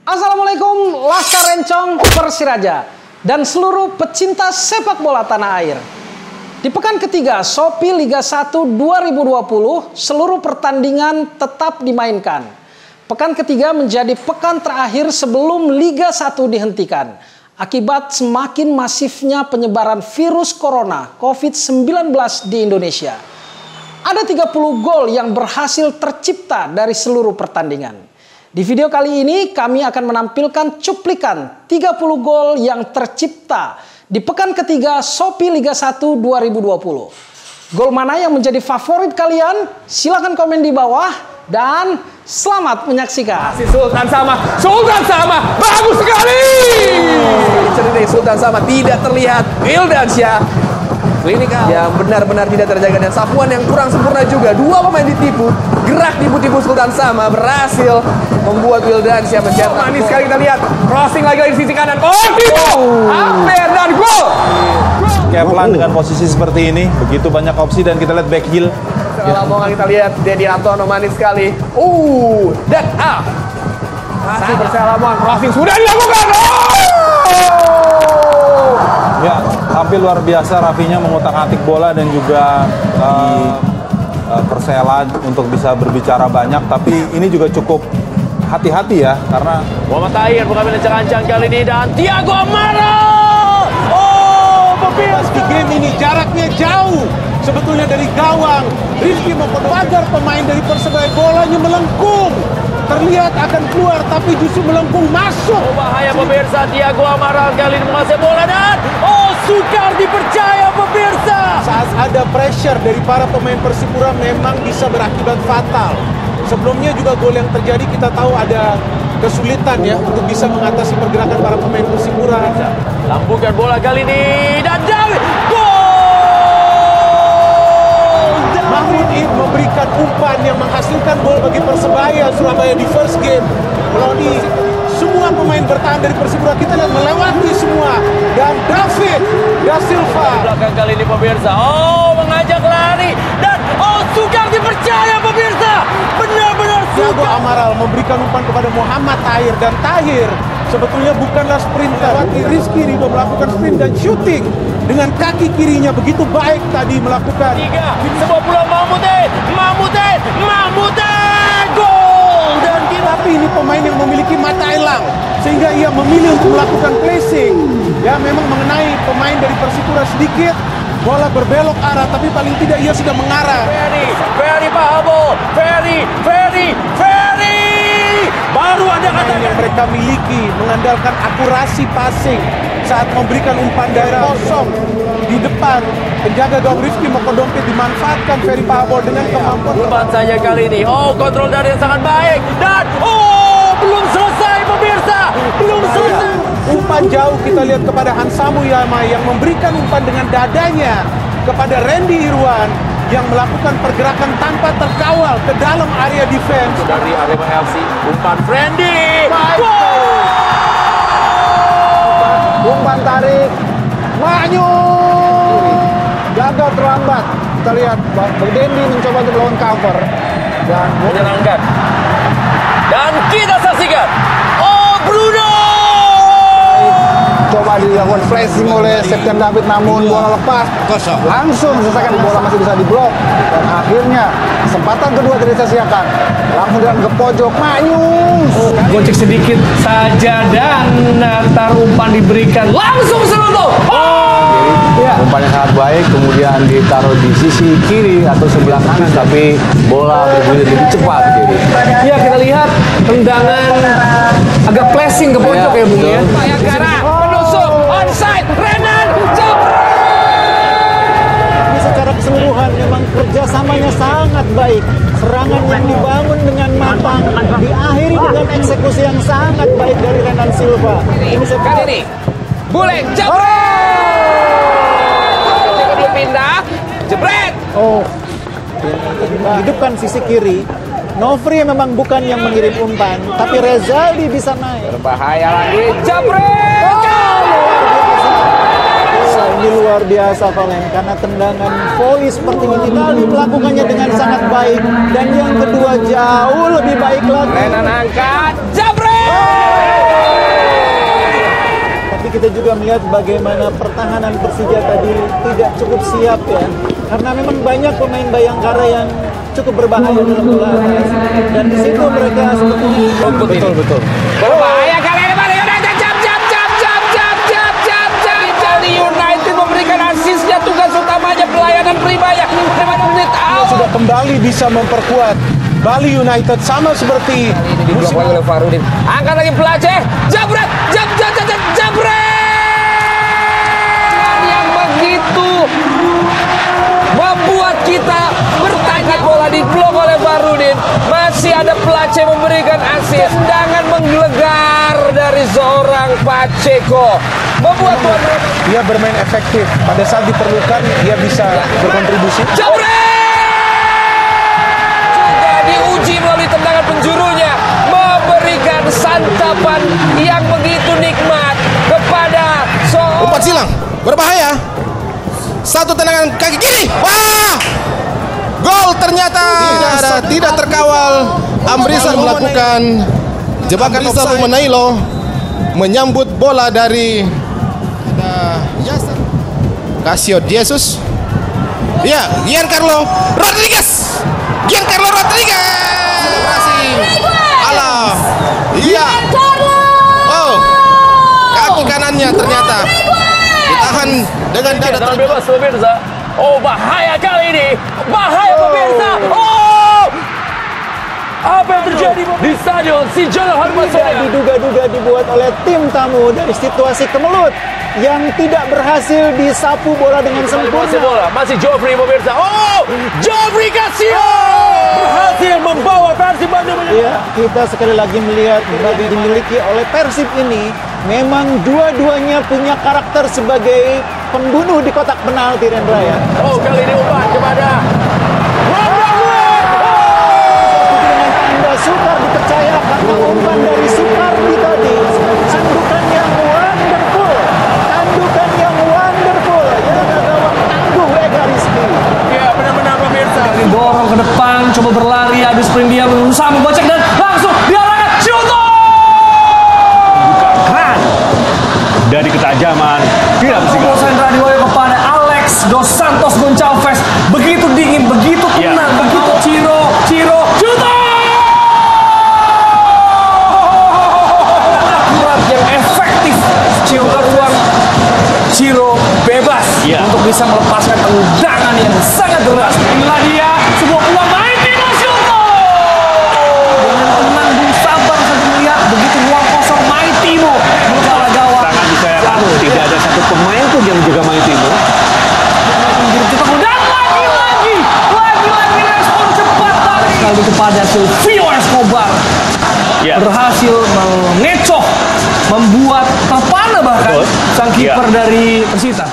Assalamualaikum Laskar Encong Persiraja dan seluruh pecinta sepak bola tanah air. Di pekan ketiga Shopee Liga 1 2020, seluruh pertandingan tetap dimainkan. Pekan ketiga menjadi pekan terakhir sebelum Liga 1 dihentikan akibat semakin masifnya penyebaran virus corona COVID-19 di Indonesia. Ada 30 gol yang berhasil tercipta dari seluruh pertandingan. Di video kali ini kami akan menampilkan cuplikan 30 gol yang tercipta di pekan ketiga Shopee Liga 1 2020. Gol mana yang menjadi favorit kalian? Silahkan komen di bawah dan selamat menyaksikan. Sultan Sama, bagus sekali. Cerita Sultan Sama tidak terlihat. Wildansyah klinikal yang benar-benar tidak terjaga dan Safwan yang kurang sempurna juga. Dua pemain ditipu, gerak tipu-tipu Sultan Sama berhasil membuat Wildansyah mencetak. Manis sekali kita lihat, crossing lagi di sisi kanan. Oh, tipu, hampir dan gol. Keplan dengan posisi seperti ini, begitu banyak opsi dan kita lihat back heel. Lamongan kita lihat Dedi Antono manis sekali. Dan masih Persela Lamongan, crossing sudah dilakukan. Ya, tampil luar biasa Rafinya mengutak-atik bola dan juga Persela untuk bisa berbicara banyak, tapi ini juga cukup hati-hati ya karena Muhammad Tahir mengambil ancang-ancang kali ini dan Thiago Amaral. Meski game ini jaraknya jauh sebetulnya dari gawang, Rizky pagar pemain dari Persebaya, bolanya melengkung. Terlihat akan keluar tapi justru melengkung masuk. Bahaya pemirsa, Thiago Amaral kali ini menguasai bola dan Sukar dipercaya pemirsa. Saat ada pressure dari para pemain Persipura memang bisa berakibat fatal. Sebelumnya juga gol yang terjadi kita tahu ada kesulitan ya untuk bisa mengatasi pergerakan para pemain Persipura. Lambungkan bola kali ini dan David gol. Mahmud Ib memberikan umpan yang menghasilkan gol bagi Persebaya Surabaya di first game. Meloni semua pemain bertahan dari Persipura kita lihat melewati semua dan David da Silva belakang kali ini pemirsa. Mengajak lari dan Sukar dipercaya pemirsa. Benar-benar Thiago Amaral memberikan umpan kepada Muhammad Tahir dan Tahir sebetulnya bukanlah sprinter. Rizky Ridho melakukan sprint dan shooting dengan kaki kirinya begitu baik tadi melakukan. Sebuah pulang Mahmute gol dan tapi ini pemain yang memiliki mata elang sehingga ia memilih untuk melakukan placing. Ya memang mengenai pemain dari Persipura sedikit, bola berbelok arah tapi paling tidak ia sudah mengarah. Very powerful, very baru ada kata yang mereka miliki mengandalkan akurasi passing saat memberikan umpan daerah kosong di depan. Penjaga gawang Rizky Mokodompit dimanfaatkan Ferry Pahabol dengan kemampuan umpan saja kali ini. Kontrol dari yang sangat baik dan belum selesai pemirsa, belum selesai. Umpan jauh kita lihat kepada Hansamu Yama yang memberikan umpan dengan dadanya kepada Randy Irwan yang melakukan pergerakan tanpa terkawal ke dalam area defense dari Arema FC. Umpan Randy, umpan tarik Manyun gagal terlambat. Kita lihat Dendi mencoba untuk melawan cover dan menyenangkan. Dan kita saksikan Bruno coba dilakukan flashing oleh Septian David namun bola lepas langsung selesaikan, bola masih bisa diblok dan akhirnya kesempatan kedua tidak sia-siakan, langsung ke pojok Manyus Gocek sedikit saja dan taruh umpan diberikan langsung sentuh. Umpan yang sangat baik, kemudian ditaruh di sisi kiri atau sebelah kanan, tapi bola bergulir lebih cepat kiri. Ya, kita lihat tendangan agak flashing ke pojok ya Bung ya. Bayangkara menusuk onside Renan Tapi secara keseluruhan memang kerjasamanya sangat baik. Serangan yang dibangun dengan matang diakhiri dengan eksekusi yang sangat baik dari Renan Silva. Ini kali ini Bule jebret. Pindah jebret. Menghidupkan sisi kiri. Novri memang bukan yang mengirim umpan, tapi Rezaldi bisa naik. Berbahaya lagi, jebret. Ini luar biasa Valen, karena tendangan voli seperti ini tadi melakukannya dengan sangat baik, dan yang kedua jauh lebih baik lagi. Renan angkat, jebret. kita juga melihat bagaimana pertahanan Persija tadi tidak cukup siap ya. Karena memang banyak pemain Bayangkara yang cukup berbahaya dalam bola. Dan di situ mereka sebetulnya Betul. Berbahaya kali ini Bali United. Bali United memberikan asisnya, tugas utamanya pelayanan pribaya. 5 menit awal. Sudah kembali bisa memperkuat Bali United sama seperti Diblok lagi oleh Farudin. Angkat lagi Place. Jabret. Yang begitu membuat kita bertanya. Bola diblok oleh Farudin. Masih ada Place memberikan asis. Tendangan menggelegar dari seorang Pacheco. Membuat tuan rumah. dia bermain efektif. Pada saat diperlukan dia bisa berkontribusi. Jabret! Juga diuji melalui tendangan penjurunya. Memberikan santapan yang begitu nikmat kepada Umpan silang, berbahaya. Satu tendangan kaki kiri. Wah! Gol ternyata tidak terkawal. Amrizal melakukan jebakan Rizal Menailo menyambut bola dari Casio Jesus. Ya, Giancarlo Rodriguez. Alah. Iya. Oh. Kaki kanannya ternyata ditahan dengan dada bebas pemirsa. Oh, bahaya kali ini. Bahaya pemirsa. Oh! Apa yang terjadi di stadion Sijono Harmasoya? diduga-duga dibuat oleh tim tamu dari situasi kemelut yang tidak berhasil disapu bola dengan sempurna. Masih Joffrey pemirsa. Oh! Joffrey Casio berhasil membawa Persib Bandung. Ya, kita sekali lagi melihat bagi dimiliki oleh Persib ini memang dua-duanya punya karakter sebagai pembunuh di kotak penalti, Rendra ya. Oh, kali ini umpan kepada Anda Sukar dipercaya karena umpan dari Sukardi tadi sandukan yang wonderful ya, gawang tangguh Ega Rizky. ya benar-benar pemirsa. Dorong ke depan, coba berlari, adu sprint dia berusaha membocek dan langsung diarahkan Ciuto. Buka keran dari ketajaman. Tidak bersihkan. Sandra Diwayo kepada Alex Dos Santos Goncalves. Begitu dingin, begitu tenang, begitu Ciro. Ciuto. Akurat yang efektif. Ciuto ruang. Ciro bebas untuk bisa melepaskan tendangan yang sangat deras. Inilah dia sebuah peluang main Timo Ciuto. Dengan tenang bersabar sambil melihat begitu ruang kosong main Timo mengelola gawang. Sangat disayangkan tidak ada satu pemain pun yang menjaga main Timo. Dan lagi respon cepat dari kali kepada Silvio Escobar. Berhasil mengecoh, membuat terpana bahkan sang kiper dari Persita.